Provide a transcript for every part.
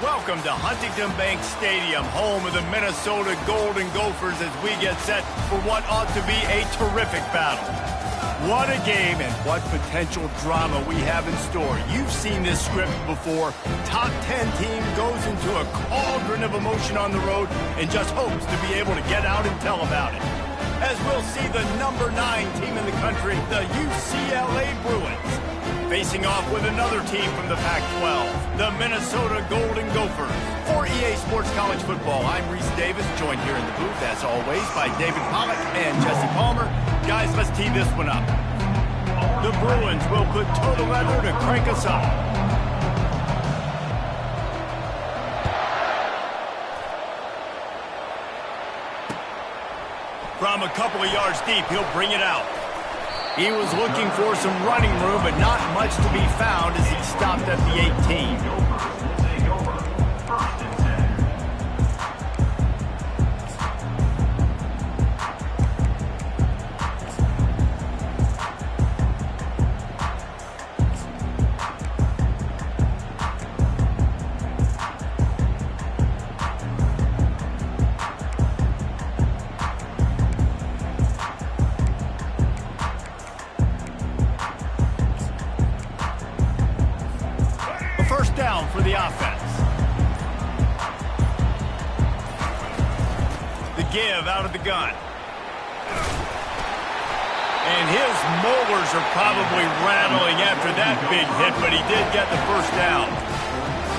Welcome to Huntington Bank Stadium, home of the Minnesota Golden Gophers, as we get set for what ought to be a terrific battle. What a game and what potential drama we have in store. You've seen this script before. Top 10 team goes into a cauldron of emotion on the road and just hopes to be able to get out and tell about it. As we'll see the number 9 team in the country, the UCLA Bruins, facing off with another team from the Pac-12, the Minnesota Golden Gophers. For EA Sports College Football, I'm Reese Davis, joined here in the booth, as always, by David Pollack and Jesse Palmer. Guys, let's tee this one up. The Bruins will put total leather to crank us up. From a couple of yards deep, he'll bring it out. He was looking for some running room, but not much to be found as he stopped at the 18. First down for the offense. The give out of the gun. And his molars are probably rattling after that big hit, but he did get the first down.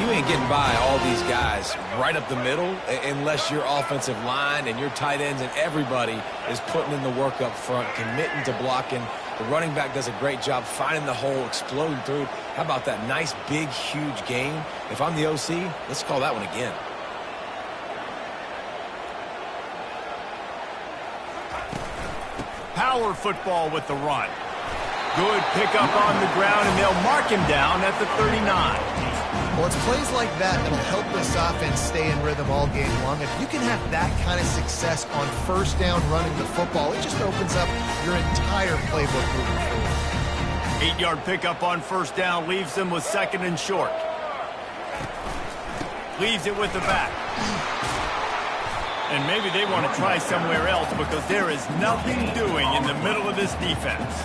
You ain't getting by all these guys right up the middle unless your offensive line and your tight ends and everybody is putting in the work up front, committing to blocking. The running back does a great job finding the hole, exploding through. How about that nice, big, huge gain? If I'm the OC, let's call that one again. Power football with the run. Good pickup on the ground, and they'll mark him down at the 39. Well, it's plays like that that'll help this offense stay in rhythm all game long. If you can have that kind of success on first down running the football, it just opens up your entire playbook moving forward. 8-yard pickup on first down leaves them with second and short. Leaves it with the back. And maybe they want to try somewhere else because there is nothing doing in the middle of this defense.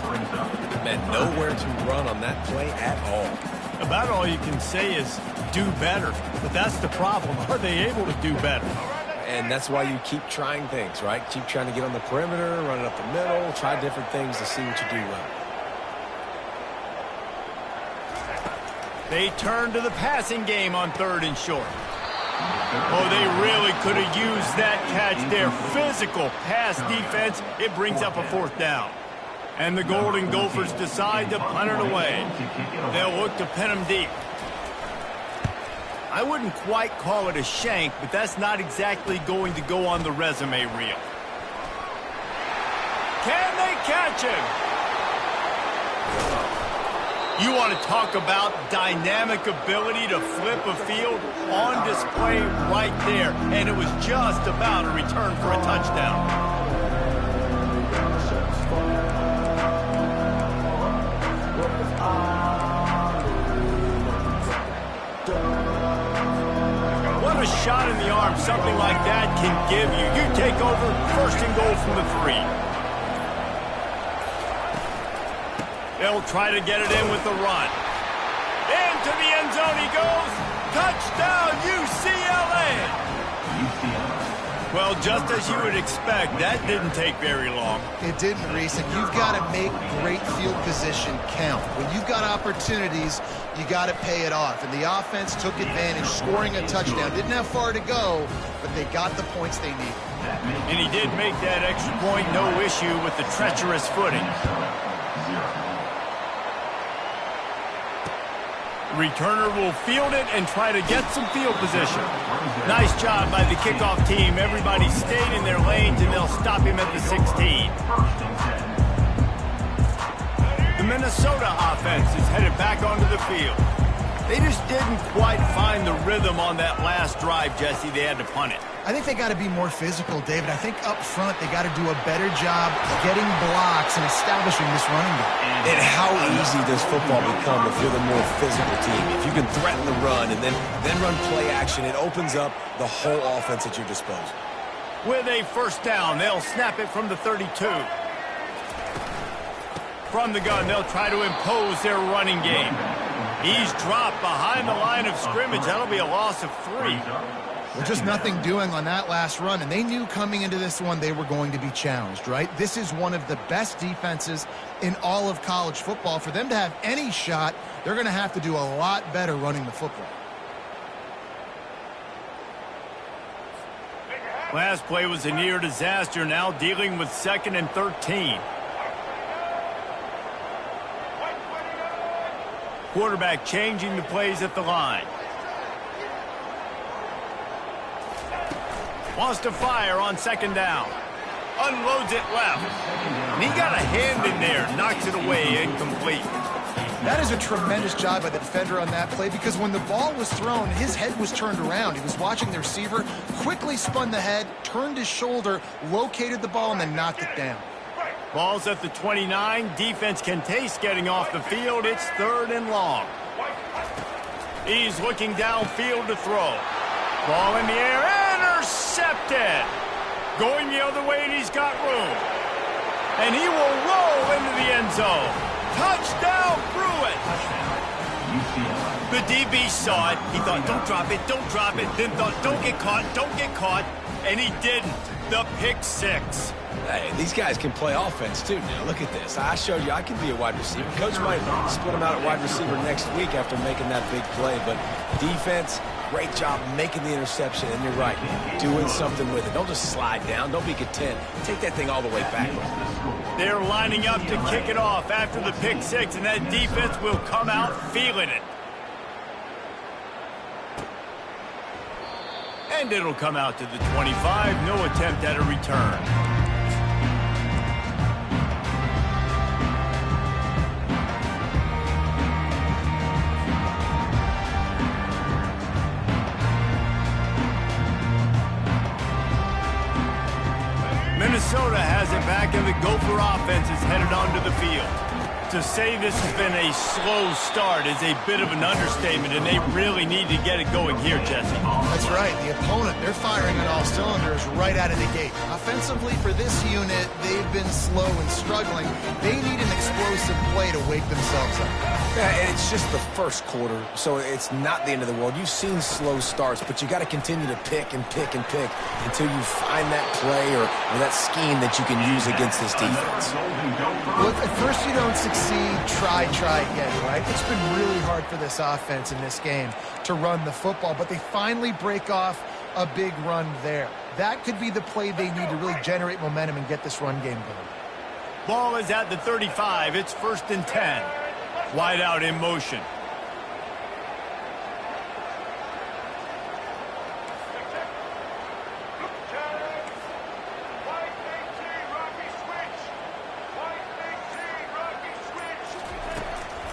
Man, nowhere to run on that play at all. About all you can say is do better. But that's the problem. Are they able to do better? And that's why you keep trying things, right? Keep trying to get on the perimeter, run it up the middle, try different things to see what you do well. They turn to the passing game on third and short. Oh, they really could have used that catch there. Physical pass defense. It brings up a fourth down. And the Golden Gophers decide to punt it away. They'll look to pin him deep. I wouldn't quite call it a shank, but that's not exactly going to go on the resume reel. Can they catch him? You want to talk about dynamic ability to flip a field? On display right there. And it was just about a return for a touchdown. What a shot in the arm something like that can give you. You take over, first and goal from the 3. They'll try to get it in with the run. Into the end zone he goes. Touchdown, UCLA! Well, just as you would expect, that didn't take very long. It didn't, Reese, and you've got to make great field position count. When you've got opportunities, you got to pay it off. And the offense took advantage, scoring a touchdown. Didn't have far to go, but they got the points they needed. And he did make that extra point, no issue with the treacherous footing. Returner will field it and try to get some field position. Nice job by the kickoff team. Everybody stayed in their lanes, and they'll stop him at the 16. The Minnesota offense is headed back onto the field. They just didn't quite find the rhythm on that last drive, Jesse. They had to punt it. I think they got to be more physical, David. I think up front they got to do a better job getting blocks and establishing this running game. And how easy does football become if you're the more physical team? If you can threaten the run and then run play action, it opens up the whole offense at your disposal. With a first down, they'll snap it from the 32. From the gun, they'll try to impose their running game. He's dropped behind the line of scrimmage. That'll be a loss of 3. Well, just nothing doing on that last run, and they knew coming into this one they were going to be challenged, right? This is one of the best defenses in all of college football. For them to have any shot, they're going to have to do a lot better running the football. Last play was a near disaster, now dealing with 2nd and 13. Quarterback changing the plays at the line. Wants to fire on 2nd down. Unloads it left. And he got a hand in there. Knocks it away. Incomplete. That is a tremendous job by the defender on that play, because when the ball was thrown, his head was turned around. He was watching the receiver, quickly spun the head, turned his shoulder, located the ball, and then knocked it down. Ball's at the 29. Defense can taste getting off the field. It's 3rd and long. He's looking downfield to throw. Ball in the air. Intercepted. Going the other way, and he's got room. And he will roll into the end zone. Touchdown, Bruin. The DB saw it. He thought, don't drop it, don't drop it. Then thought, don't get caught. And he didn't. The pick 6. Hey, these guys can play offense, too, now. Look at this. I showed you I can be a wide receiver. Coach might split them out at wide receiver next week after making that big play. But defense, great job making the interception. And you're right, doing something with it. Don't just slide down. Don't be content. Take that thing all the way back. They're lining up to kick it off after the pick 6, and that defense will come out feeling it. And it'll come out to the 25. No attempt at a return. Minnesota has it back, and the Gopher offense is headed onto the field. To say this has been a slow start is a bit of an understatement, and they really need to get it going here, Jesse. That's right. The opponent, they're firing on all cylinders right out of the gate. Offensively, for this unit, they've been slow and struggling. They need an explosive play to wake themselves up. Yeah, and it's just the first quarter, so it's not the end of the world. You've seen slow starts, but you got to continue to pick and pick and pick until you find that play or that scheme that you can use against this defense. Look, at first you don't succeed. Try again, right? It's been really hard for this offense in this game to run the football, but they finally break off a big run there. That could be the play they need to really generate momentum and get this run game going. Ball is at the 35. It's 1st and 10. Wide out in motion.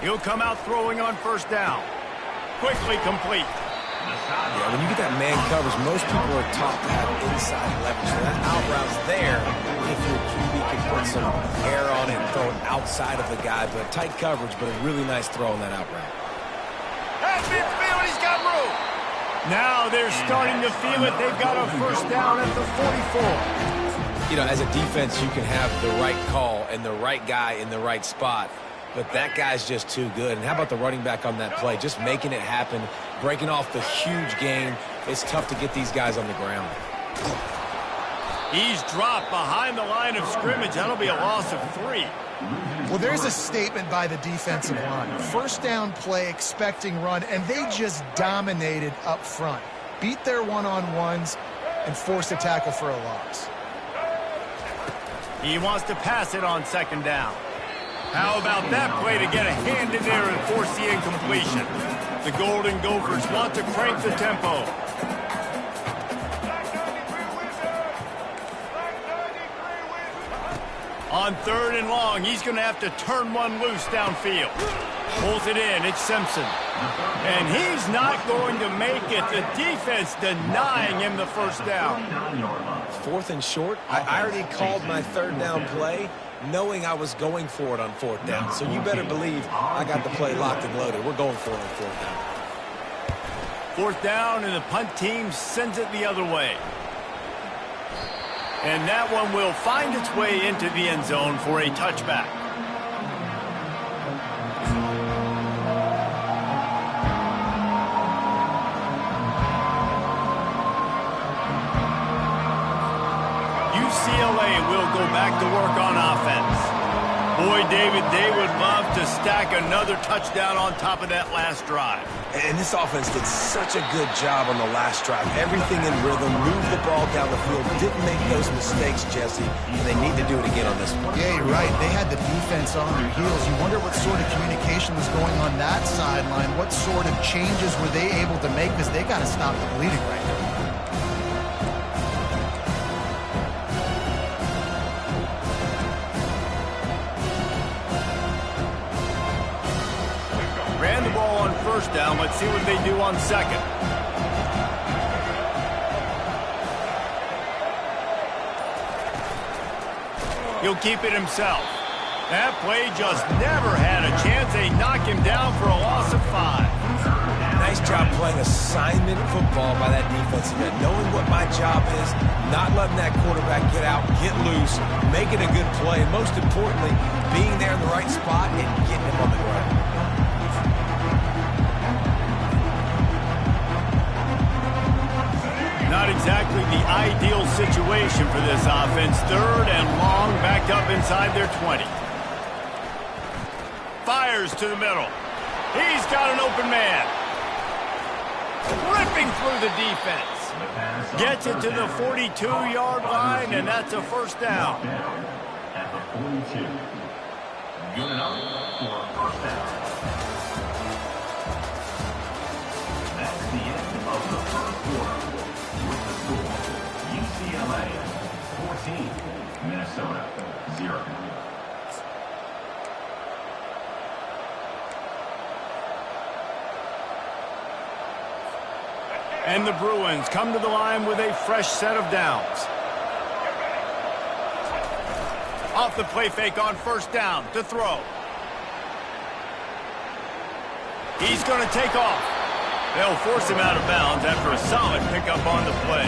He'll come out throwing on 1st down. Quickly complete. Yeah, when you get that man coverage, most people are taught to have inside leverage. So that out route's there if your QB can put some air on it and throw it outside of the guy. But tight coverage, but a really nice throw on that out route. At midfield, he's got room. Now they're starting to feel it. They've got a 1st down at the 44. You know, as a defense, you can have the right call and the right guy in the right spot. But that guy's just too good. And how about the running back on that play? Just making it happen, breaking off the huge gain. It's tough to get these guys on the ground. He's dropped behind the line of scrimmage. That'll be a loss of 3. Well, there's a statement by the defensive line. 1st down play, expecting run, and they just dominated up front. Beat their one-on-ones and forced a tackle for a loss. He wants to pass it on 2nd down. How about that play to get a hand in there and force the incompletion? The Golden Gophers want to crank the tempo. On 3rd and long, he's going to have to turn one loose downfield. Pulls it in. It's Simpson. And he's not going to make it. The defense denying him the first down. 4th and short. I already called my 3rd down play, knowing I was going for it on 4th down. So you better believe I got the play locked and loaded. We're going for it on 4th down. 4th down, and the punt team sends it the other way. And that one will find its way into the end zone for a touchback. UCLA will go back to work on offense. Boy, David, they would love to stack another touchdown on top of that last drive. And this offense did such a good job on the last drive. Everything in rhythm, moved the ball down the field, didn't make those mistakes, Jesse, and they need to do it again on this one. Yeah, you're right. They had the defense on their heels. You wonder what sort of communication was going on that sideline. What sort of changes were they able to make, because they got to stop the bleeding right now. Ran the ball on 1st down. Let's see what they do on 2nd. He'll keep it himself. That play just never had a chance. They knock him down for a loss of 5. Nice job playing assignment football by that defensive end. Knowing what my job is, not letting that quarterback get out, get loose, making a good play, and most importantly, being there in the right spot and getting him on the ground. Not exactly the ideal situation for this offense. 3rd and long, backed up inside their 20. Fires to the middle. He's got an open man. Ripping through the defense. Gets it to the 42-yard line, and that's a 1st down. At the 42. Good enough for a 1st down. That's the end of the 1st quarter. With the score, UCLA 14, Minnesota 0. And the Bruins come to the line with a fresh set of downs. Off the play fake on 1st down to throw. He's going to take off. They'll force him out of bounds after a solid pickup on the play.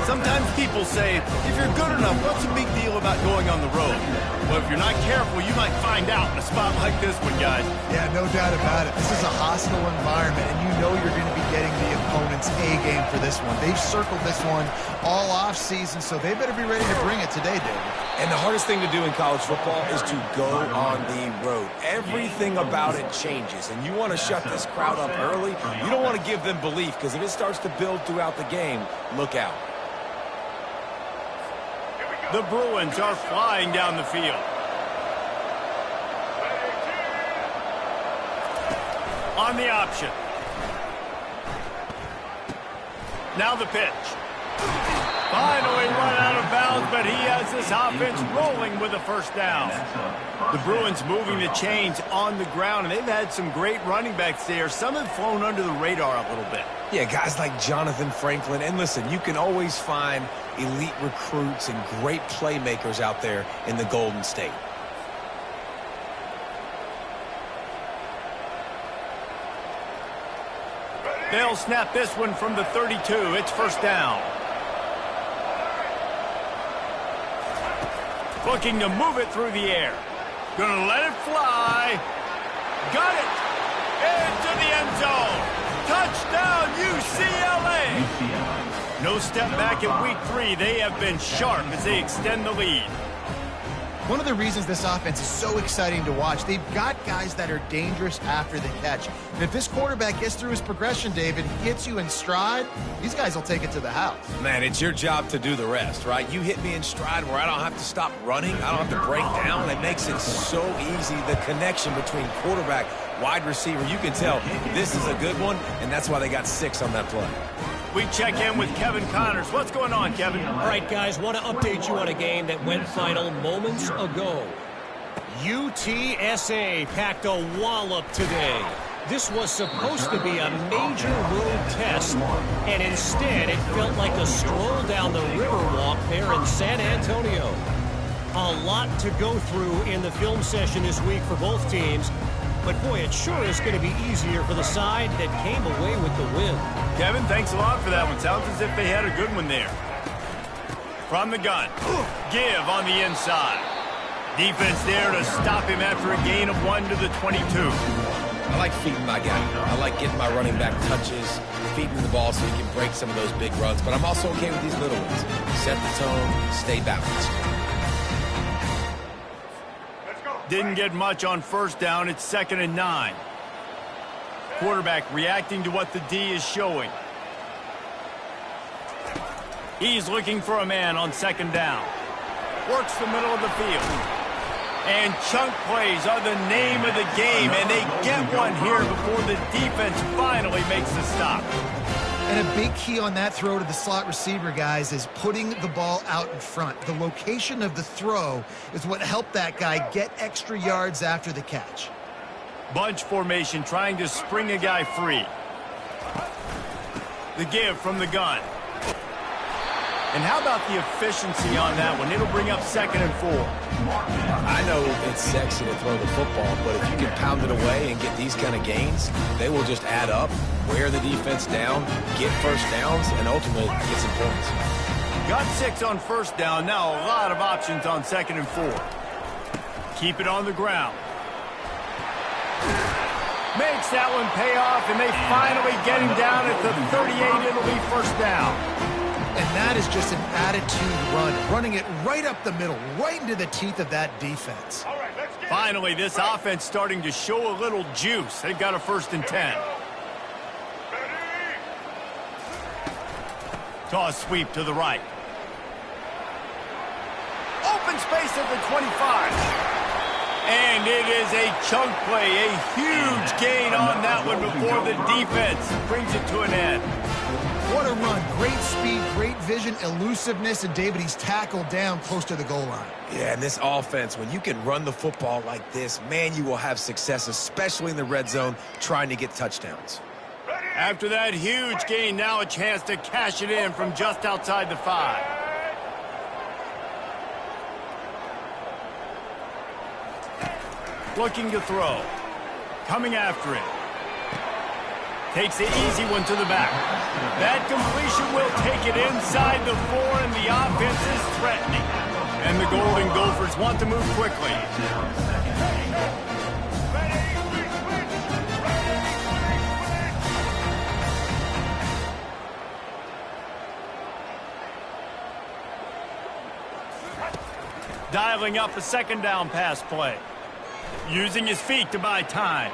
Sometimes people say, if you're good enough, what's the big deal about going on the road? Well, if you're not careful, you might find out in a spot like this one, guys. Yeah, no doubt about it. This is a hostile environment, and you know you're going to be getting the opponent's A game for this one. They've circled this one all off season, so they better be ready to bring it today, David. And the hardest thing to do in college football is to go on the road. Everything about it changes, and you want to shut this crowd up early. You don't want to give them belief, because if it starts to build throughout the game, look out. The Bruins are flying down the field. On the option. Now the pitch. Finally run out of bounds, but he has this offense rolling with a 1st down. The Bruins moving the chains on the ground, and they've had some great running backs there. Some have flown under the radar a little bit. Yeah, guys like Jonathan Franklin. And listen, you can always find elite recruits and great playmakers out there in the Golden State. They'll snap this one from the 32. It's 1st down. Looking to move it through the air. Gonna let it fly. Got it. Into the end zone. Touchdown, UCLA. No step back in week 3. They have been sharp as they extend the lead. One of the reasons this offense is so exciting to watch, they've got guys that are dangerous after the catch. And if this quarterback gets through his progression, David, hits you in stride, these guys will take it to the house. Man, it's your job to do the rest, right? You hit me in stride where I don't have to stop running. I don't have to break down. It makes it so easy. The connection between quarterback, wide receiver, you can tell this is a good one, and that's why they got 6 on that play. We check in with Kevin Connors. What's going on, Kevin? All right, guys, want to update you on a game that went final moments ago. UTSA packed a wallop today. This was supposed to be a major road test, and instead it felt like a stroll down the Riverwalk there in San Antonio. A lot to go through in the film session this week for both teams, but boy, it sure is going to be easier for the side that came away with the win. Kevin, thanks a lot for that one. Sounds as if they had a good one there. From the gun, give on the inside. Defense there to stop him after a gain of 1 to the 22. I like feeding my guy. I like getting my running back touches, feeding the ball so he can break some of those big runs. But I'm also okay with these little ones. Set the tone, stay balanced. Didn't get much on first down. It's 2nd and 9. Quarterback reacting to what the D is showing. He's looking for a man on 2nd down. Works the middle of the field. And chunk plays are the name of the game, and they get one here before the defense finally makes the stop. And a big key on that throw to the slot receiver, guys, is putting the ball out in front. The location of the throw is what helped that guy get extra yards after the catch. Bunch formation trying to spring a guy free. The give from the gun. And how about the efficiency on that one? It'll bring up 2nd and 4. I know it's sexy to throw the football, but if you can pound it away and get these kind of gains, they will just add up, wear the defense down, get first downs, and ultimately get some points. Got 6 on first down. Now a lot of options on 2nd and 4. Keep it on the ground. Makes that one pay off, and they finally get him down at the 38. It'll be first down. And that is just an attitude run, running it right up the middle, right into the teeth of that defense. Finally, this offense starting to show a little juice. They've got a 1st and 10. Toss sweep to the right. Open space at the 25. And it is a chunk play, a huge gain on that one before the defense brings it to an end. What a run. Great speed, great vision, elusiveness, and David, he's tackled down close to the goal line. Yeah, and this offense, when you can run the football like this, man, you will have success, especially in the red zone, trying to get touchdowns. After that huge gain, now a chance to cash it in from just outside the 5. Looking to throw. Coming after it. Takes the easy one to the back. That completion will take it inside the 4, and the offense is threatening. And the Golden Gophers want to move quickly. Dialing up a 2nd down pass play. Using his feet to buy time.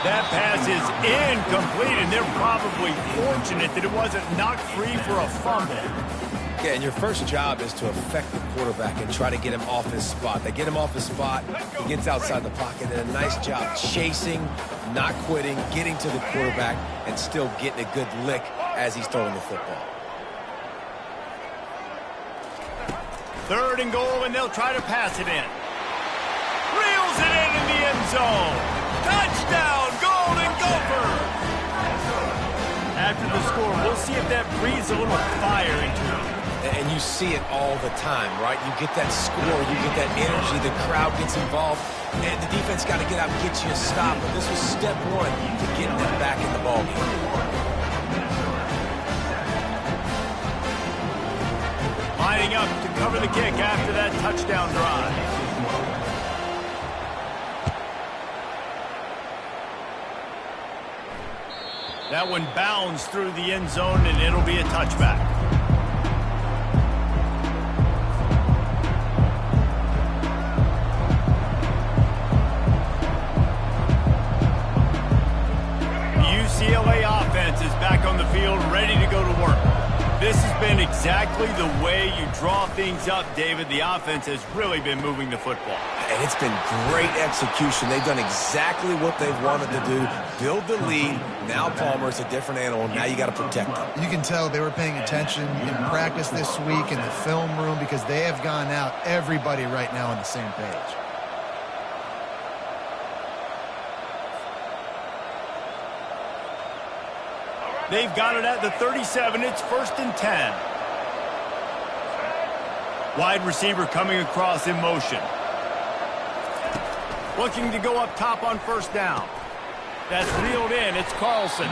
That pass is incomplete, and they're probably fortunate that it wasn't knocked free for a fumble. Yeah, and your first job is to affect the quarterback and try to get him off his spot. They get him off his spot, he gets outside the pocket, and a nice job chasing, not quitting, getting to the quarterback, and still getting a good lick as he's throwing the football. 3rd and goal, and they'll try to pass it in. Reels it in the end zone. Touchdown, Golden Gophers! After the score, we'll see if that breathes a little fire into them. And you see it all the time, right? You get that score, you get that energy, the crowd gets involved, and the defense got to get out and get you a stop. But this was step 1 to getting them back in the ballgame. Lining up to cover the kick after that touchdown drive. That one bounds through the end zone, and it'll be a touchback. The UCLA offense is back on the field, ready to go to work. This has been exactly the way you draw things up, David. The offense has really been moving the football. And it's been great execution. They've done exactly what they've wanted to do. Build the lead. Now Palmer's a different animal. Now you got to protect them. You can tell they were paying attention in practice this week in the film room because they have gone out, everybody right now on the same page. They've got it at the 37. It's 1st and 10. Wide receiver coming across in motion. Looking to go up top on 1st down. That's reeled in. It's Carlson.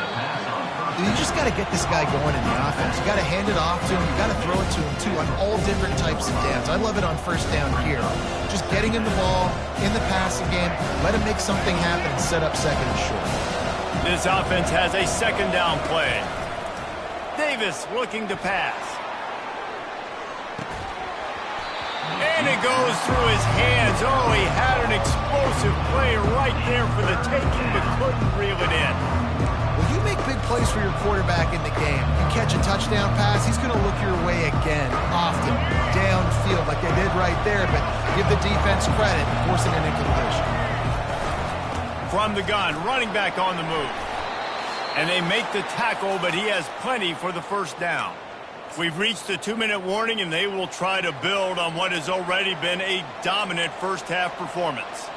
You just got to get this guy going in the offense. You got to hand it off to him. You got to throw it to him, too, on all different types of downs. I love it on 1st down here. Just getting him the ball in the passing game, let him make something happen and set up 2nd and short. This offense has a 2nd down play. Davis looking to pass. And it goes through his hands. Oh, he had an explosive play right there for the taking, but couldn't reel it in. Well, you make big plays for your quarterback in the game. You catch a touchdown pass, he's going to look your way again, often, downfield, like they did right there, but give the defense credit, forcing an incompletion. From the gun, running back on the move. And they make the tackle, but he has plenty for the 1st down. We've reached the 2-minute warning, and they will try to build on what has already been a dominant first-half performance.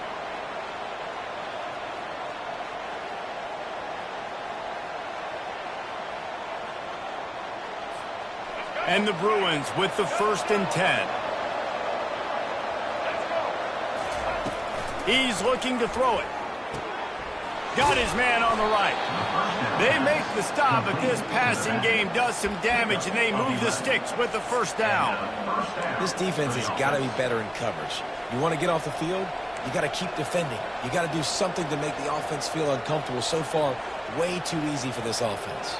And the Bruins with the 1st and 10. He's looking to throw it. Got his man on the right. They make the stop, but this passing game does some damage, and they move the sticks with the 1st down. This defense has got to be better in coverage. You want to get off the field, you got to keep defending. You got to do something to make the offense feel uncomfortable. So far, way too easy for this offense.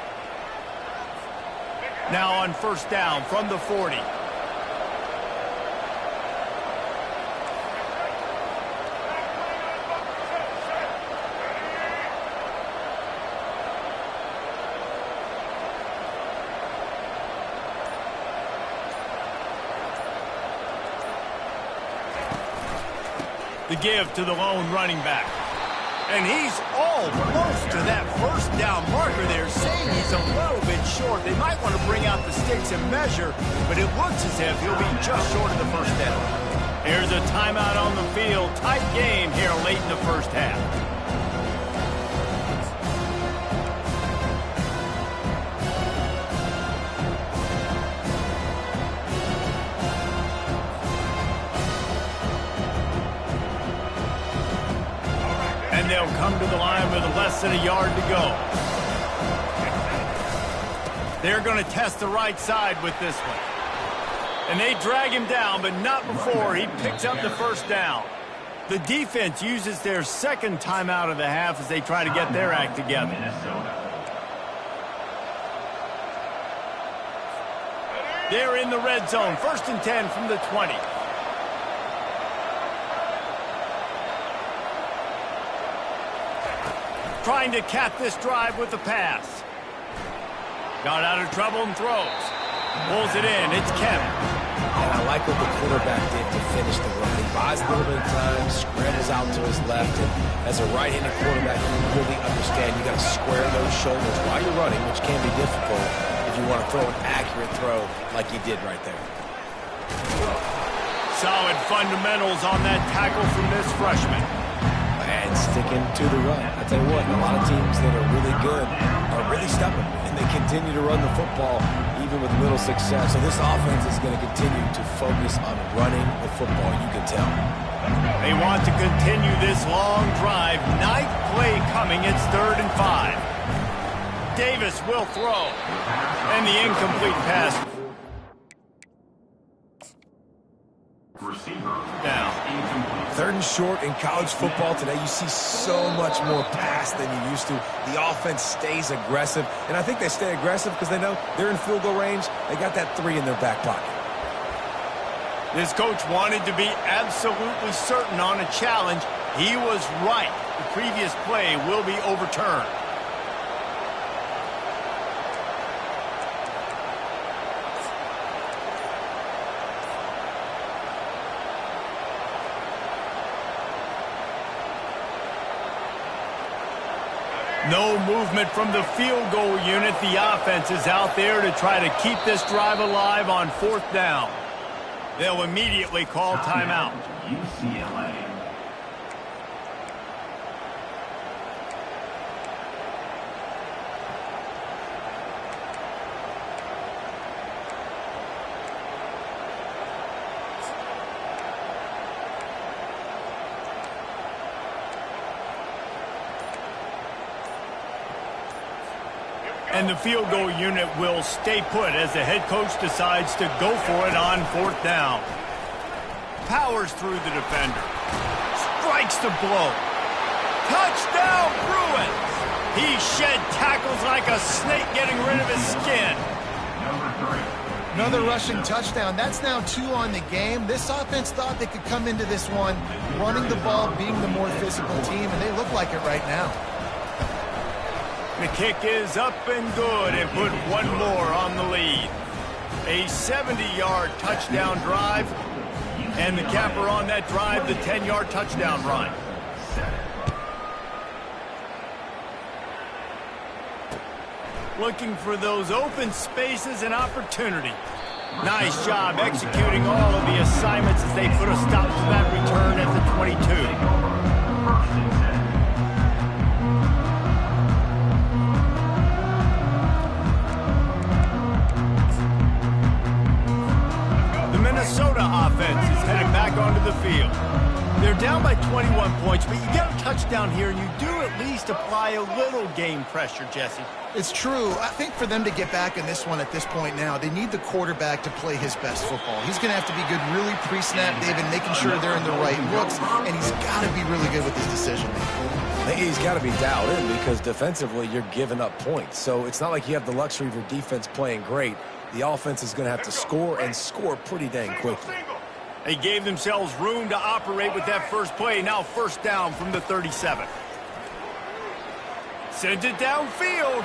Now on 1st down from the 40. The give to the lone running back. And he's almost to that 1st down marker there, saying he's a little bit short. They might want to bring out the sticks and measure, but it looks as if he'll be just short of the 1st down. Here's a timeout on the field. Tight game here late in the 1st half. And they'll come to the line with less than a yard to go. They're going to test the right side with this one. And they drag him down, but not before he picks up the 1st down. The defense uses their 2nd timeout of the half as they try to get their act together. They're in the red zone. 1st and 10 from the 20. Trying to cap this drive with the pass. Got out of trouble and throws. Pulls it in. It's Kevin. And I like what the quarterback did to finish the run. He buys a little bit of time, scrambles out to his left, and as a right-handed quarterback, you really understand you got to square those shoulders while you're running, which can be difficult if you want to throw an accurate throw like he did right there. Solid fundamentals on that tackle from this freshman. And sticking to the run. I tell you what, a lot of teams that are really good are really stubborn, and they continue to run the football even with little success. So this offense is going to continue to focus on running the football, you can tell. They want to continue this long drive. 9th play coming. It's 3rd and 5. Davis will throw. And the incomplete pass. Down. 3rd and short in college football today. You see so much more pass than you used to. The offense stays aggressive, and I think they stay aggressive because they know they're in field goal range. They got that 3 in their back pocket. This coach wanted to be absolutely certain on a challenge. He was right. The previous play will be overturned. No movement from the field goal unit. The offense is out there to try to keep this drive alive on 4th down. They'll immediately call timeout. UCLA. And the field goal unit will stay put as the head coach decides to go for it on 4th down. Powers through the defender. Strikes the blow. Touchdown, Bruins! He shed tackles like a snake getting rid of his skin. Another rushing touchdown. That's now 2 on the game. This offense thought they could come into this one running the ball, being the more physical team, and they look like it right now. The kick is up and good and put one more on the lead. A 70-yard touchdown drive, and the capper on that drive, the 10-yard touchdown run. Looking for those open spaces and opportunity. Nice job executing all of the assignments as they put a stop to that return at the 22. Minnesota offense is headed back onto the field. They're down by 21 points, but you get a touchdown here, and you do at least apply a little game pressure, Jesse. It's true. I think for them to get back in this one at this point now, they need the quarterback to play his best football. He's going to have to be good really pre-snap, David, making sure they're in the right looks, and he's got to be really good with his decision-making. He's got to be dialed in because defensively you're giving up points. So it's not like you have the luxury of your defense playing great. The offense is going to have to score and score pretty dang quickly. They gave themselves room to operate with that first play. Now 1st down from the 37. Sends it downfield.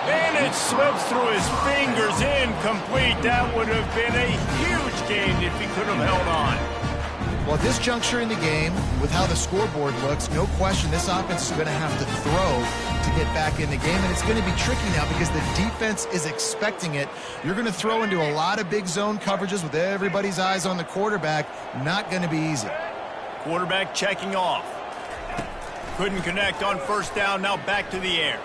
And it slips through his fingers, incomplete. That would have been a huge gain if he could have held on. Well, at this juncture in the game, with how the scoreboard looks, no question this offense is going to have to throw to get back in the game, and it's going to be tricky now because the defense is expecting it. You're going to throw into a lot of big zone coverages with everybody's eyes on the quarterback. Not going to be easy. Quarterback checking off. Couldn't connect on 1st down, now back to the air.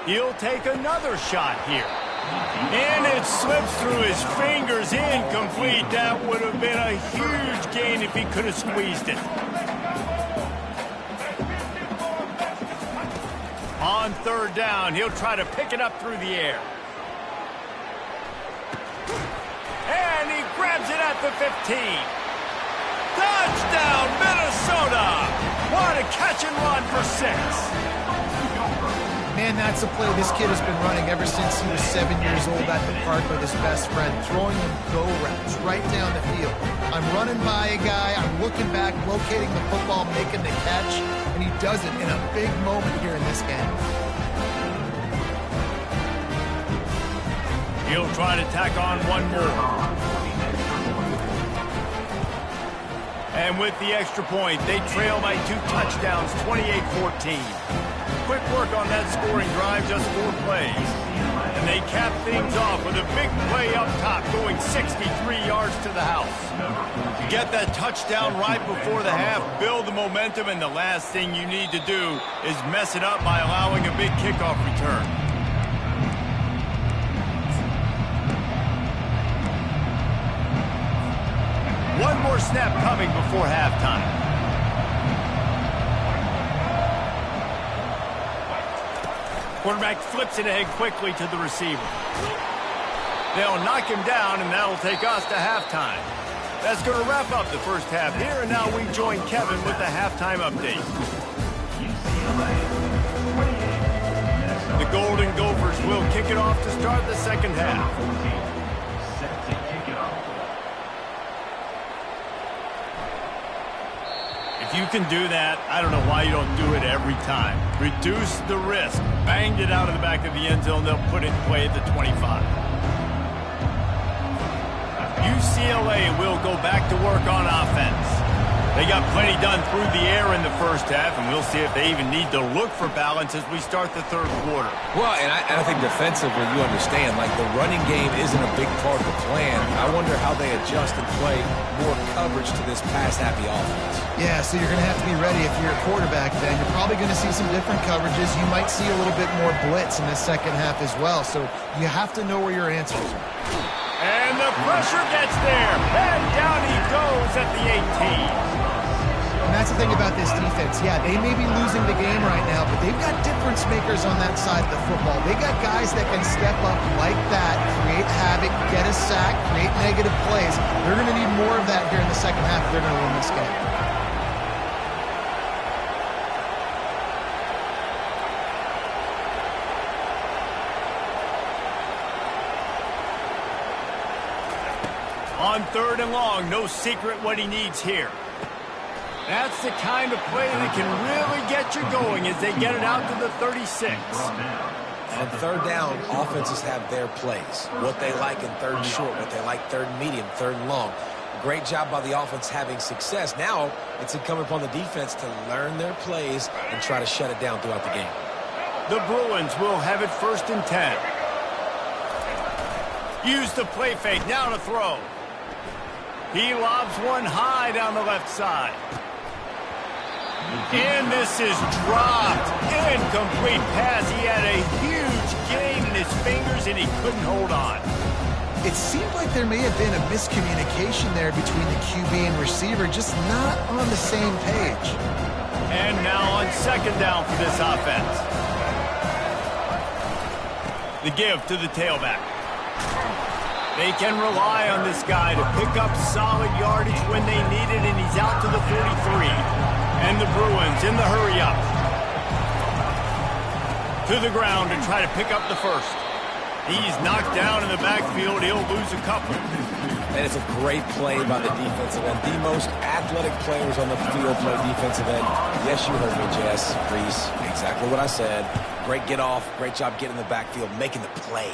He'll take another shot here. And it slips through his fingers, incomplete. That would have been a huge gain if he could have squeezed it. On 3rd down, he'll try to pick it up through the air. And he grabs it at the 15. Touchdown, Minnesota! What a catch and run for 6. Man, that's a play this kid has been running ever since he was 7 years old at the park with his best friend, throwing him go routes right down the field. I'm running by a guy, I'm looking back, locating the football, making the catch, and he does it in a big moment here in this game. He'll try to tack on one more. And with the extra point, they trail by 2 touchdowns, 28-14. Quick work on that scoring drive, just 4 plays. And they cap things off with a big play up top, going 63 yards to the house. Get that touchdown right before the half, build the momentum, and the last thing you need to do is mess it up by allowing a big kickoff return. One more snap coming before halftime. Quarterback flips it ahead quickly to the receiver. They'll knock him down, and that'll take us to halftime. That's going to wrap up the first half here, and now we join Kevin with the halftime update. The Golden Gophers will kick it off to start the second half. If you can do that, I don't know why you don't do it every time. Reduce the risk. Banged it out of the back of the end zone. They'll put it in play at the 25. UCLA will go back to work on offense. They got plenty done through the air in the first half, and we'll see if they even need to look for balance as we start the third quarter. Well, and I think defensively, you understand, like the running game isn't a big part of the plan. I wonder how they adjust and play more coverage to this pass-happy offense. Yeah, so you're going to have to be ready if you're a quarterback then. You're probably going to see some different coverages. You might see a little bit more blitz in the second half as well, so you have to know where your answers are. And the pressure gets there, and down he goes at the 18. And that's at thing about this defense. Yeah, they may be losing the game right now, but they've got difference makers on that side of the football. They got guys that can step up like that, create havoc, get a sack, create negative plays. They're going to need more of that here in the second half if they're going to win this game. On 3rd and long, no secret what he needs here. That's the kind of play that can really get you going as they get it out to the 36. On 3rd down, offenses have their plays. What they like in 3rd and short, what they like 3rd and medium, 3rd and long. Great job by the offense having success. Now it's incumbent upon the defense to learn their plays and try to shut it down throughout the game. The Bruins will have it 1st and 10. Use the play fake, now to throw. He lobs one high down the left side. And this is dropped. Incomplete pass. He had a huge gain in his fingers, and he couldn't hold on. It seemed like there may have been a miscommunication there between the QB and receiver, just not on the same page. And now on 2nd down for this offense. The give to the tailback. They can rely on this guy to pick up solid yardage when they need it, and he's out to the 43. And the Bruins in the hurry-up. To the ground to try to pick up the first. He's knocked down in the backfield. He'll lose a couple. And it's a great play by the defensive end. The most athletic players on the field play defensive end. Yes, you heard me, Jess, Reese. Exactly what I said. Great get off. Great job getting in the backfield, making the play.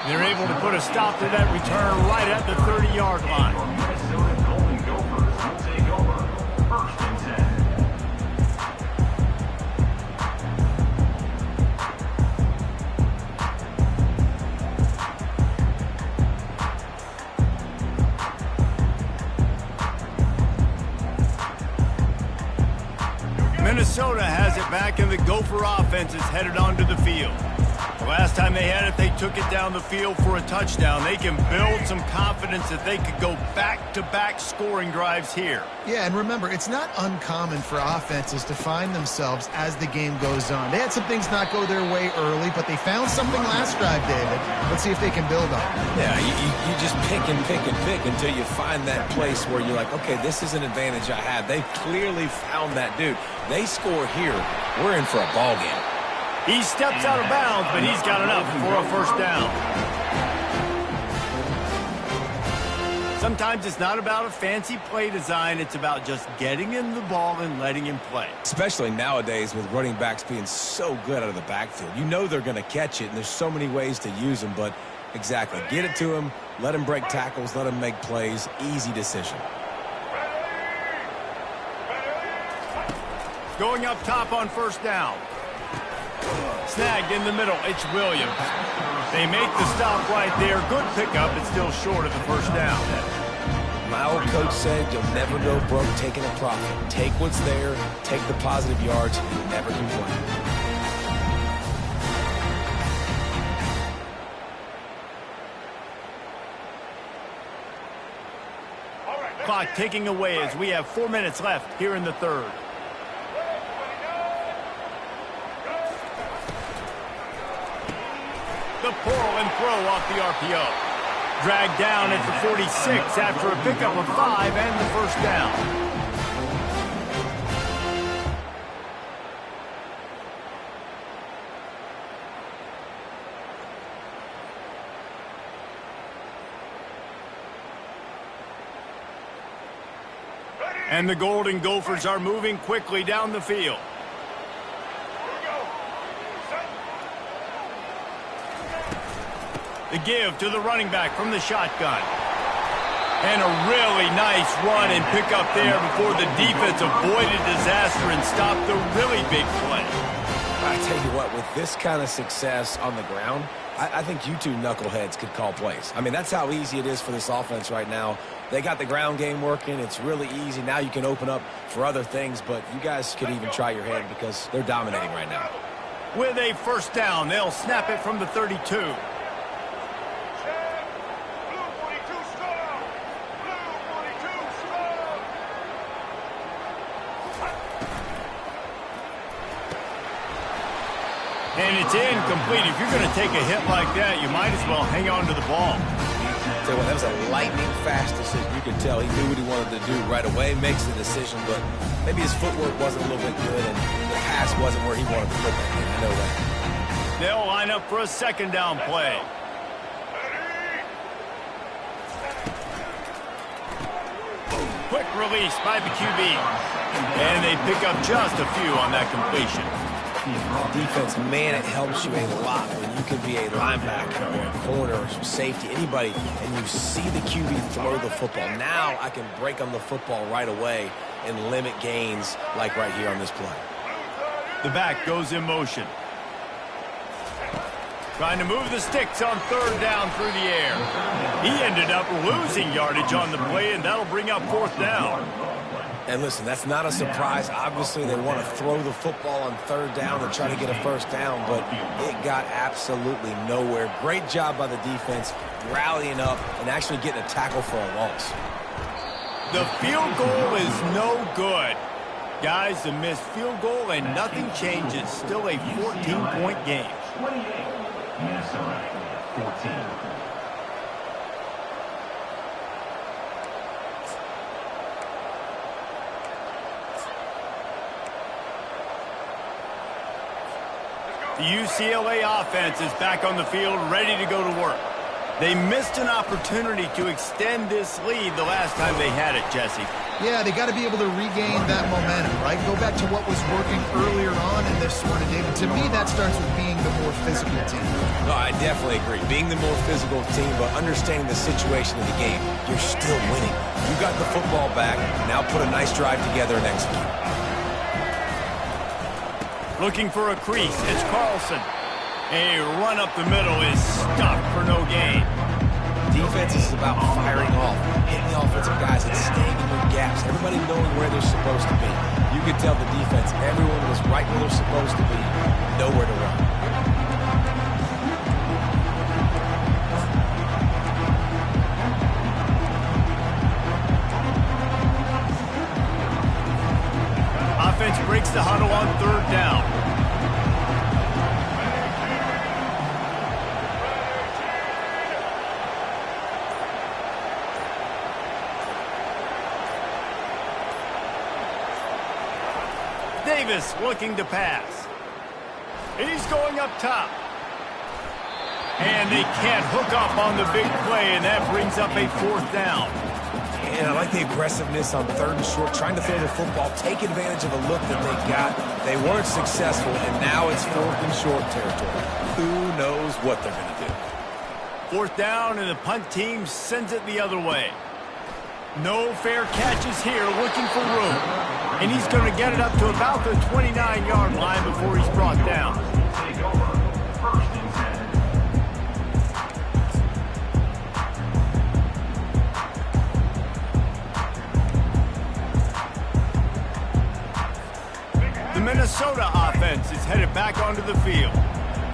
They're able to put a stop to that return right at the 30-yard line. Minnesota Golden Gophers will take over 1st and 10. Minnesota has it back, and the Gopher offense is headed onto the field. The last time they had it, they took it down the field for a touchdown. They can build some confidence that they could go back-to-back scoring drives here. Yeah, and remember, it's not uncommon for offenses to find themselves as the game goes on. They had some things not go their way early, but they found something last drive, David. Let's see if they can build on it. Yeah, you just pick and pick and pick until you find that place where you're like, okay, this is an advantage I have. They've clearly found that dude. They score here, we're in for a ball game. He steps out of bounds, but he's got enough for a 1st down. Sometimes it's not about a fancy play design. It's about just getting him the ball and letting him play. Especially nowadays with running backs being so good out of the backfield. You know they're going to catch it, and there's so many ways to use them. But exactly, get it to him, let him break tackles, let him make plays. Easy decision. Going up top on 1st down. Snagged in the middle. It's Williams. They make the stop right there. Good pickup. It's still short of the 1st down. My old coach said you'll never go broke taking a profit. Take what's there, take the positive yards, and never complain. Clock ticking away as we have 4 minutes left here in the 3rd. The pull and throw off the RPO. Dragged down at the 46 after a pickup of 5 and the 1st down. And the Golden Gophers are moving quickly down the field. The give to the running back from the shotgun. And a really nice run and pick up there before the defense avoided disaster and stopped the really big play. I tell you what, with this kind of success on the ground, I think you two knuckleheads could call plays. I mean, that's how easy it is for this offense right now. They got the ground game working. It's really easy. Now you can open up for other things, but you guys could even try your hand because they're dominating right now. With a 1st down, they'll snap it from the 32. And it's incomplete. If you're going to take a hit like that, you might as well hang on to the ball. Tell you what, that was a lightning-fast decision. You could tell he knew what he wanted to do right away, makes the decision, but maybe his footwork wasn't a little bit good, and the pass wasn't where he wanted to put that in. I know that. They'll line up for a second down play. Quick release by the QB. And they pick up just a few on that completion. Defense, man, it helps you a lot when you can be a linebacker or a corner or safety, anybody, and you see the QB throw the football. Now I can break on the football right away and limit gains like right here on this play. The back goes in motion. Trying to move the sticks on third down through the air. He ended up losing yardage on the play, and that'll bring up fourth down. And listen, that's not a surprise. Obviously, they want to throw the football on third down and try to get a first down, but it got absolutely nowhere. Great job by the defense, rallying up and actually getting a tackle for a loss. The field goal is no good. Guys, a missed field goal and nothing changes. Still a 14-point game. 28, Minnesota, 14. The UCLA offense is back on the field, ready to go to work. They missed an opportunity to extend this lead the last time they had it, Jesse. Yeah, they got to be able to regain that momentum, right? Go back to what was working earlier on in this one, David. To me, that starts with being the more physical team. No, I definitely agree. Being the more physical team, but understanding the situation of the game, you're still winning. You got the football back. Now put a nice drive together and execute. Looking for a crease. It's Carlson. A run up the middle is stopped for no gain. Defense is about firing off, hitting the offensive guys and staying in their gaps. Everybody knowing where they're supposed to be. You could tell the defense, everyone was right where they're supposed to be. Nowhere to run. Offense breaks the huddle on third down. Davis looking to pass. He's going up top. And they can't hook up on the big play, and that brings up a fourth down. And I like the aggressiveness on third and short, trying to throw the football, take advantage of a look that they got. They weren't successful, and now it's fourth and short territory. Who knows what they're going to do? Fourth down, and the punt team sends it the other way. No fair catches here, looking for room. And he's going to get it up to about the 29-yard line before he's brought down. Take over. First and 10. The Minnesota offense is headed back onto the field.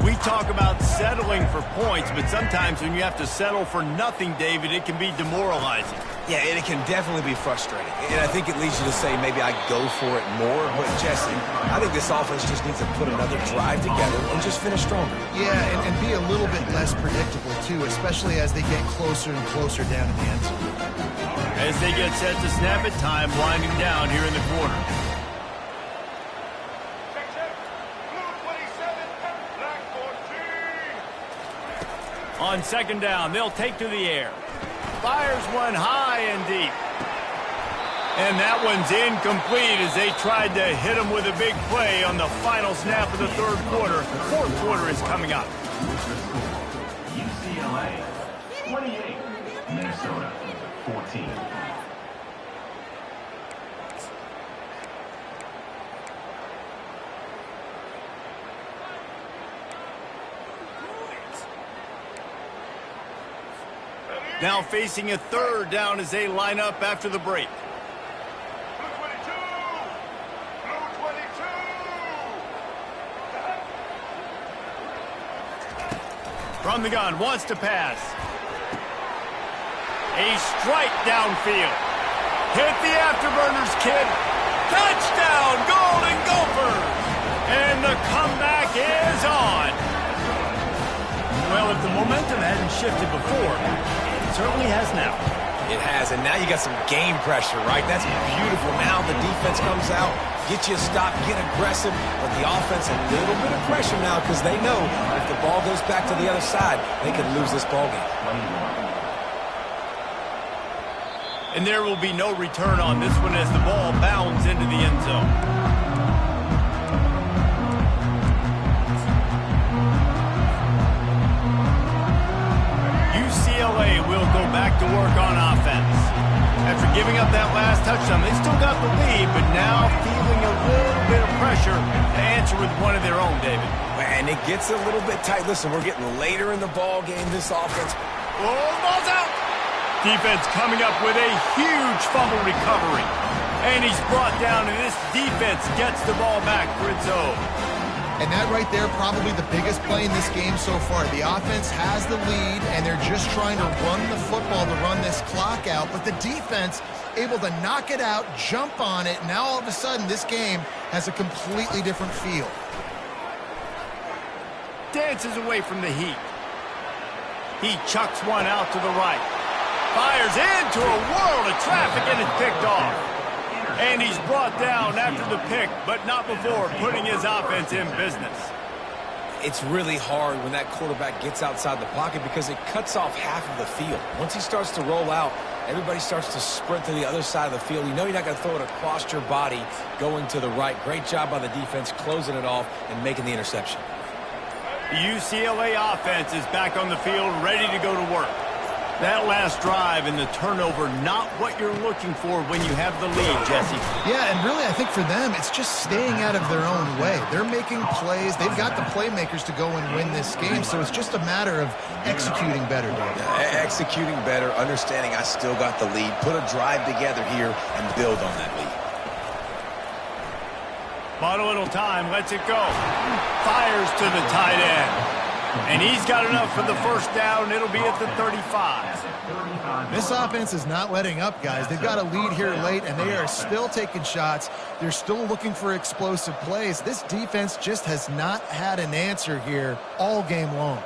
We talk about settling for points, but sometimes when you have to settle for nothing, David, it can be demoralizing. Yeah, and it can definitely be frustrating. And I think it leads you to say maybe I go for it more. But, Jesse, I think this offense just needs to put another drive together and just finish stronger. Yeah, and be a little bit less predictable, too, especially as they get closer and closer down to the end zone. As they get set to snap it, time winding down here in the quarter. On second down, they'll take to the air. Fires one high and deep. And that one's incomplete as they tried to hit him with a big play on the final snap of the third quarter. Fourth quarter is coming up. UCLA, 28, Minnesota, 14. Now facing a third down as they line up after the break. From the gun, wants to pass. A strike downfield. Hit the afterburners, kid. Touchdown, Golden Gophers! And the comeback is on. Well, if the momentum hadn't shifted before, it certainly has now. It has, and now you got some game pressure, right? That's beautiful. Now the defense comes out, get you a stop, get aggressive, but the offense a little bit of pressure now because they know if the ball goes back to the other side, they could lose this ball game. And there will be no return on this one as the ball bounds into the end zone. UCLA will go back to work on offense. After giving up that last touchdown, they still got the lead, but now feeling a little bit of pressure to answer with one of their own, David. And it gets a little bit tight. Listen, we're getting later in the ball game, this offense. Oh, ball's out! Defense coming up with a huge fumble recovery. And he's brought down, and this defense gets the ball back for its own. And that right there, probably the biggest play in this game so far. The offense has the lead, and they're just trying to run the football to run this clock out. But the defense able to knock it out, jump on it. Now all of a sudden, this game has a completely different feel. Dances away from the heat. He chucks one out to the right. Fires into a world of traffic and is picked off. And he's brought down after the pick, but not before putting his offense in business. It's really hard when that quarterback gets outside the pocket because it cuts off half of the field. Once he starts to roll out, everybody starts to sprint to the other side of the field. You know you're not going to throw it across your body going to the right. Great job by the defense closing it off and making the interception. The UCLA offense is back on the field, ready to go to work. That last drive and the turnover, not what you're looking for when you have the lead, Jesse. Yeah, and really, I think for them, it's just staying out of their own way. They're making plays. They've got the playmakers to go and win this game, so it's just a matter of executing better, David. Executing better, understanding I still got the lead, put a drive together here and build on that lead. Bought a little time, lets it go. Fires to the tight end. And he's got enough for the first down. It'll be at the 35. This offense is not letting up, guys. They've got a lead here late, and they are still taking shots. They're still looking for explosive plays. This defense just has not had an answer here all game long.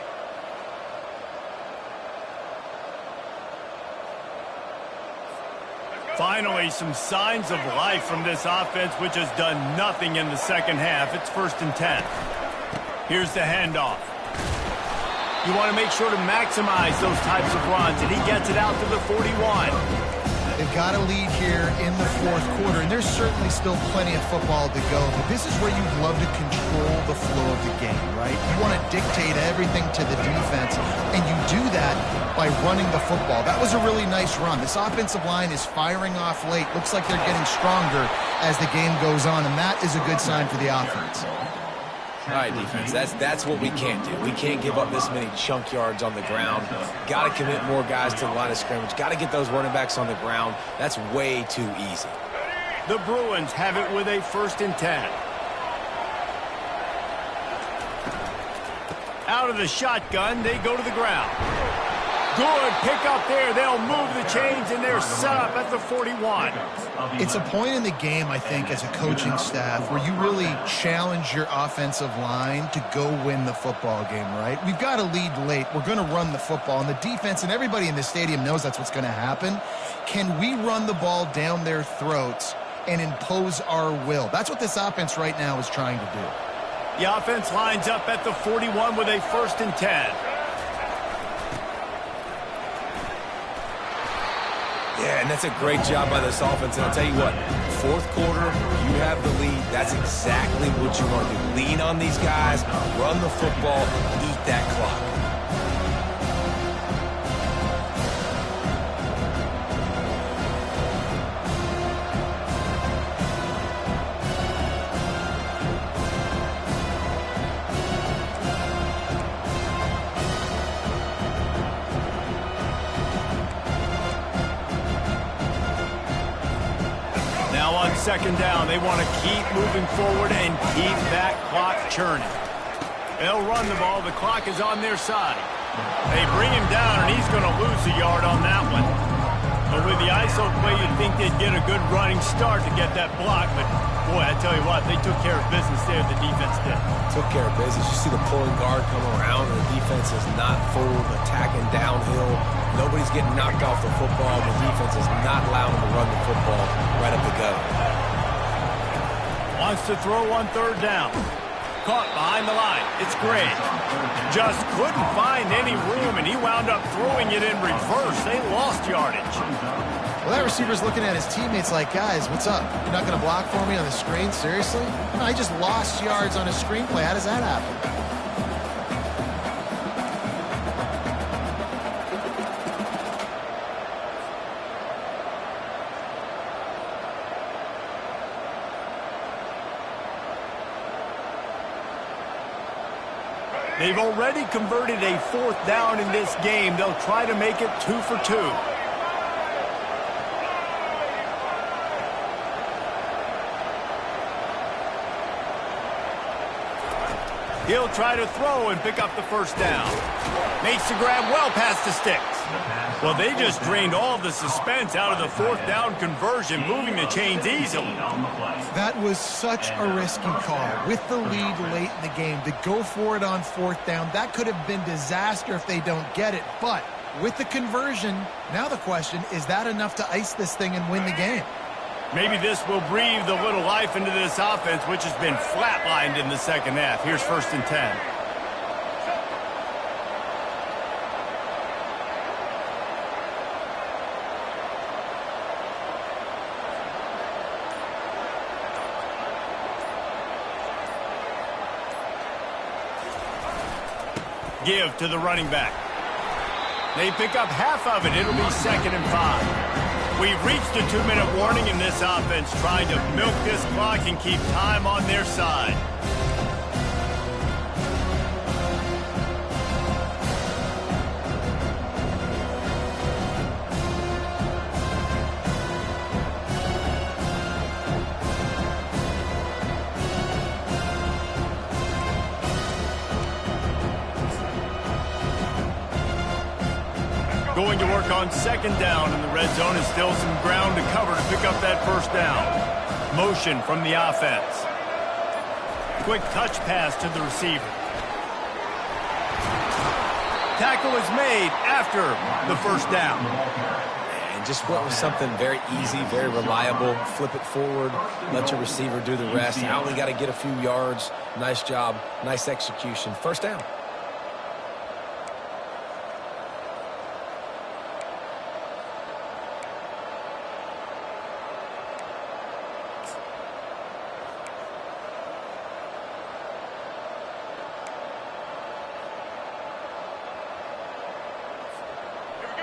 Finally, some signs of life from this offense, which has done nothing in the second half. It's 1st and 10. Here's the handoff. You want to make sure to maximize those types of runs, and he gets it out to the 41. They've got a lead here in the fourth quarter, and there's certainly still plenty of football to go, but this is where you'd love to control the flow of the game, right? You want to dictate everything to the defense, and you do that by running the football. That was a really nice run. This offensive line is firing off late. Looks like they're getting stronger as the game goes on, and that is a good sign for the offense. All right, defense, that's what we can't do. We can't give up this many chunk yards on the ground. Got to commit more guys to the line of scrimmage. Got to get those running backs on the ground. That's way too easy. The Bruins have it with a 1st and 10. Out of the shotgun, they go to the ground. Good pick up there. They'll move the chains, and they're set up at the 41. It's a point in the game, I think, as a coaching staff where you really challenge your offensive line to go win the football game, right? We've got a lead late. We're going to run the football, and the defense and everybody in the stadium knows that's what's going to happen. Can we run the ball down their throats and impose our will? That's what this offense right now is trying to do. The offense lines up at the 41 with a 1st and 10. Yeah, and that's a great job by this offense. And I'll tell you what, fourth quarter, you have the lead. That's exactly what you want to do. Lean on these guys, run the football, eat that clock. Second down, they want to keep moving forward and keep that clock churning. They'll run the ball. The clock is on their side. They bring him down, and he's going to lose a yard on that one. But with the ISO play, you'd think they'd get a good running start to get that block. But, boy, I tell you what, they took care of business there, the defense did. Took care of business. You see the pulling guard come around, and the defense is not fooled, attacking downhill. Nobody's getting knocked off the football. The defense is not allowing them to run the football right up the gut. Wants to throw on third down. Caught behind the line. It's Gray. Just couldn't find any room, and he wound up throwing it in reverse. They lost yardage. Well, that receiver's looking at his teammates like, guys, what's up? You're not going to block for me on the screen? Seriously? No, I just lost yards on a screenplay. How does that happen? They've already converted a fourth down in this game. They'll try to make it 2 for 2. He'll try to throw and pick up the first down. Makes the grab well past the sticks. Well, they just drained all the suspense out of the fourth down conversion, moving the chains easily. That was such a risky call. With the lead late in the game, to go for it on fourth down, that could have been disaster if they don't get it. But with the conversion, now the question, is that enough to ice this thing and win the game? Maybe this will breathe a little life into this offense, which has been flatlined in the second half. Here's 1st and 10. Give to the running back. They pick up half of it. It'll be 2nd and 5. We've reached a 2-minute warning in this offense, trying to milk this clock and keep time on their side. Going to work on 2nd down, and the red zone is still some ground to cover to pick up that first down. Motion from the offense. Quick touch pass to the receiver. Tackle is made after the first down. And just went with something very easy, very reliable. Flip it forward, let your receiver do the rest. I only got to get a few yards. Nice job, nice execution. First down.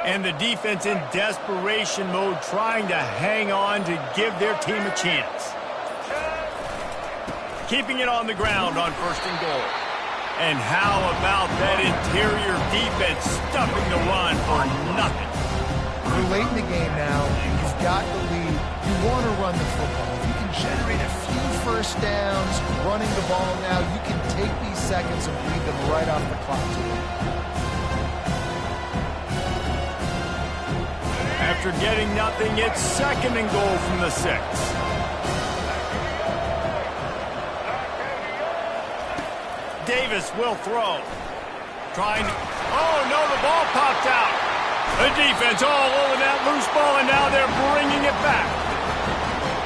And the defense in desperation mode, trying to hang on to give their team a chance. Keeping it on the ground on 1st and goal. And how about that interior defense stuffing the run for nothing? We're late in the game now. You've got the lead. You want to run the football. If you can generate a few first downs running the ball now, you can take these seconds and bleed them right off the clock to win. After getting nothing, it's 2nd and goal from the 6. Davis will throw. Trying to... Oh, no, the ball popped out. The defense all over that loose ball, and now they're bringing it back.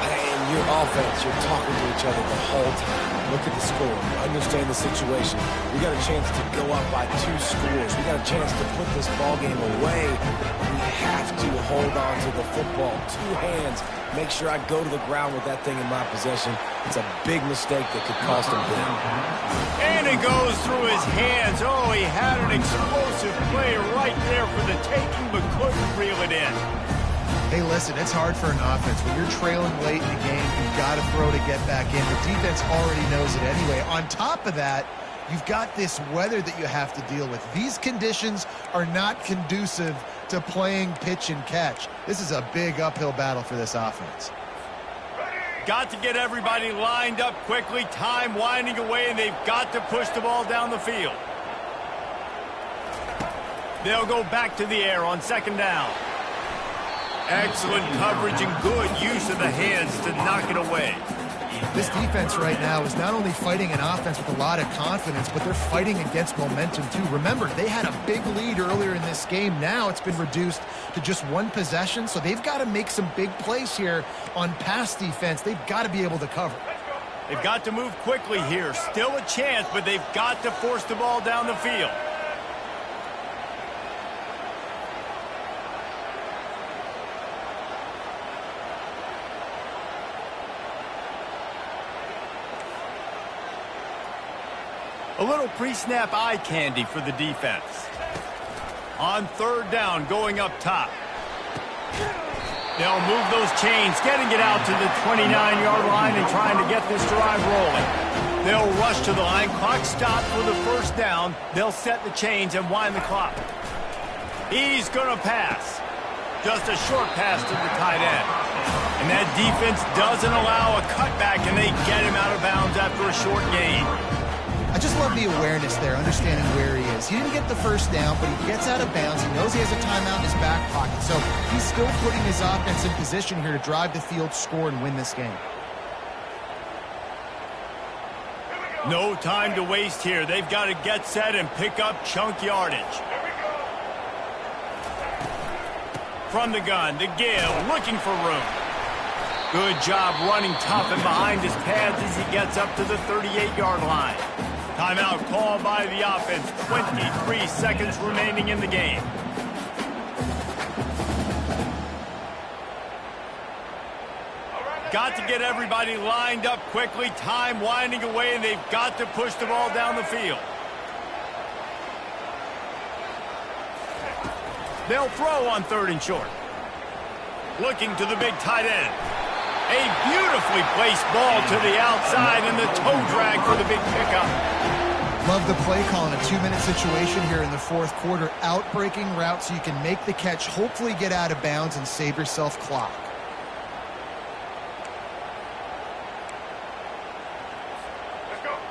And your offense, you're talking to each other the whole time. Look at the score. Understand the situation. We got a chance to go up by 2 scores. We got a chance to put this ball game away. We have to hold on to the football. 2 hands. Make sure I go to the ground with that thing in my possession. It's a big mistake that could cost him big. And it goes through his hands. Oh, he had an explosive play right there for the taking, but couldn't reel it in. Hey, listen, it's hard for an offense. When you're trailing late in the game, you've got to throw to get back in. The defense already knows it anyway. On top of that, you've got this weather that you have to deal with. These conditions are not conducive to playing pitch and catch. This is a big uphill battle for this offense. Got to get everybody lined up quickly. Time winding away, and they've got to push the ball down the field. They'll go back to the air on 2nd down. Excellent coverage and good use of the hands to knock it away. This defense right now is not only fighting an offense with a lot of confidence, but they're fighting against momentum too. Remember, they had a big lead earlier in this game. Now it's been reduced to just one possession, so they've got to make some big plays here on pass defense. They've got to be able to cover. They've got to move quickly here. Still a chance, but they've got to force the ball down the field. A little pre-snap eye candy for the defense. On third down, going up top. They'll move those chains, getting it out to the 29-yard line and trying to get this drive rolling. They'll rush to the line. Clock stopped for the first down. They'll set the chains and wind the clock. He's going to pass. Just a short pass to the tight end. And that defense doesn't allow a cutback, and they get him out of bounds after a short gain. I just love the awareness there, understanding where he is. He didn't get the first down, but he gets out of bounds. He knows he has a timeout in his back pocket, so he's still putting his offense in position here to drive the field, score, and win this game. No time to waste here. They've got to get set and pick up chunk yardage. From the gun, to Gill, looking for room. Good job running tough and behind his pads as he gets up to the 38-yard line. Timeout called by the offense. 23 seconds remaining in the game. Got to get everybody lined up quickly. Time winding away, and they've got to push the ball down the field. They'll throw on third and short. Looking to the big tight end. A beautifully placed ball to the outside and the toe drag for the big pickup. Love the play call in a 2-minute situation here in the fourth quarter. Out-breaking route so you can make the catch, hopefully get out of bounds and save yourself clock.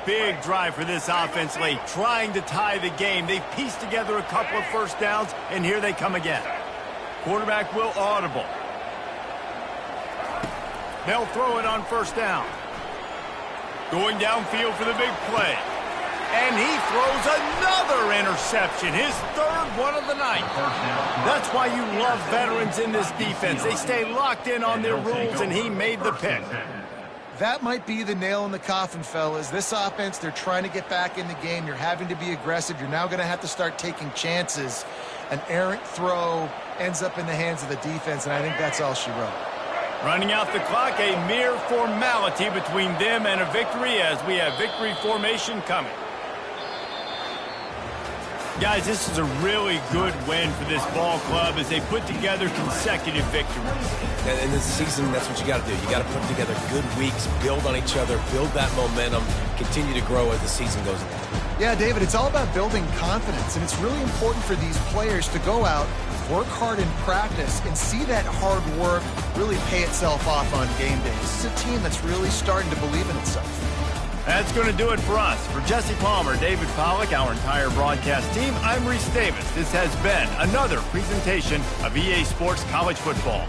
Big drive for this offense late, trying to tie the game. They've pieced together a couple of first downs, and here they come again. Quarterback will audible. They'll throw it on first down. Going downfield for the big play. And he throws another interception, his third one of the night. That's why you love veterans in this defense. They stay locked in on their rules, and he made the pick. That might be the nail in the coffin, fellas. This offense, they're trying to get back in the game. You're having to be aggressive. You're now going to have to start taking chances. An errant throw ends up in the hands of the defense, and I think that's all she wrote. Running out the clock, a mere formality between them and a victory as we have victory formation coming. Guys, this is a really good win for this ball club as they put together consecutive victories. And in this season, that's what you got to do. You got to put together good weeks, build on each other, build that momentum, continue to grow as the season goes along. Yeah, David, it's all about building confidence, and it's really important for these players to go out, work hard in practice, and see that hard work really pay itself off on game day. This is a team that's really starting to believe in itself. That's going to do it for us. For Jesse Palmer, David Pollack, our entire broadcast team, I'm Reese Davis. This has been another presentation of EA Sports College Football.